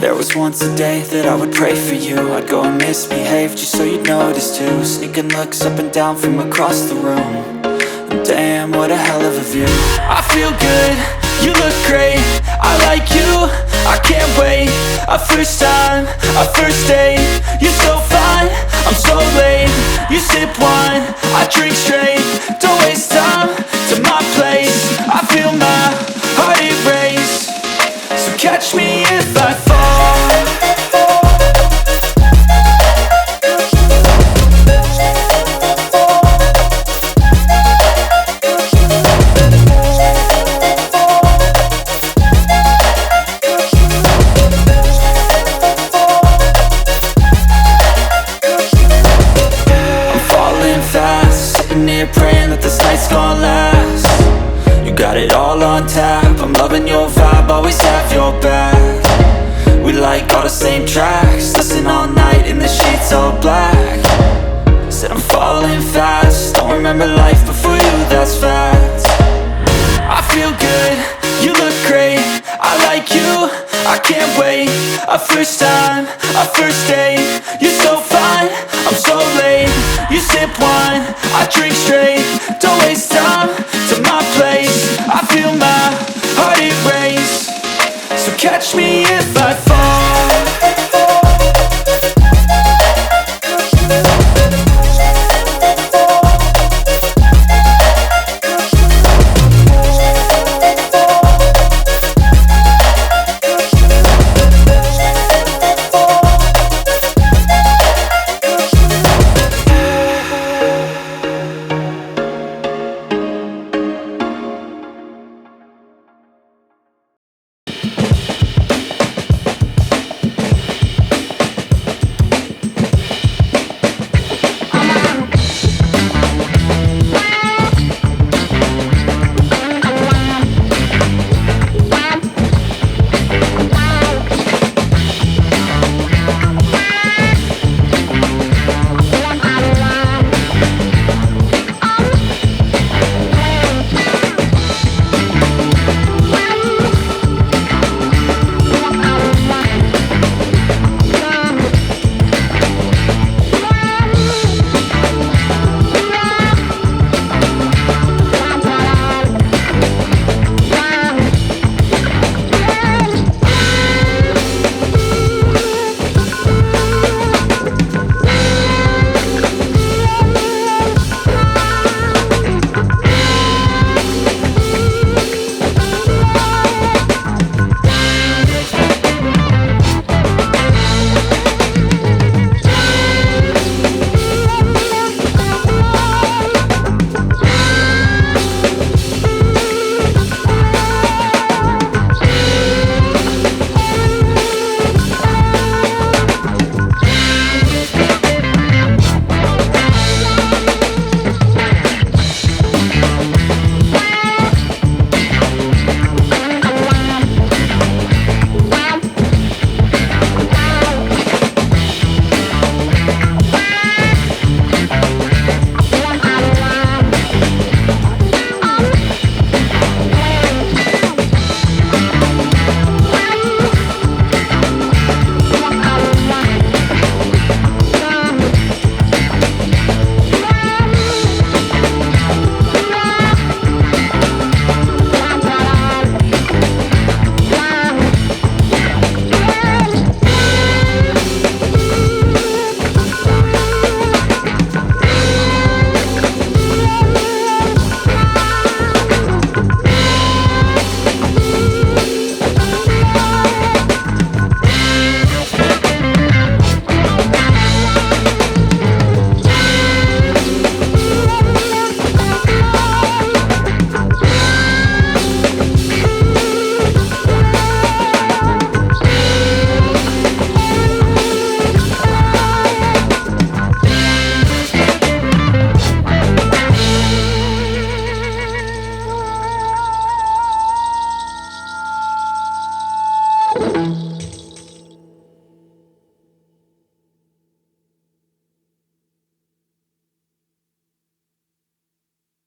There was once a day that I would pray for you. I'd go and misbehave just so you'd notice too. Sneaking looks up and down from across the room. And damn, what a hell of a view. I feel good, you look great, I like you, I can't wait. A first time, a first date. You're so fine, I'm so late. You sip wine, I drink straight. Don't waste time to my place. I feel my heart erase. So catch me if I fall. Praying that this night's gonna last. You got it all on tap, I'm loving your vibe, always have your back. We like all the same tracks, listen all night in the sheets all black. Said I'm falling fast, don't remember life before you, that's fact. I feel good, you look great, I like you, I can't wait. A first time, a first date. You're so fine, I'm so late. You sip wine, I drink straight. Don't waste time to my place. I feel my heart erase. So catch me if I fall.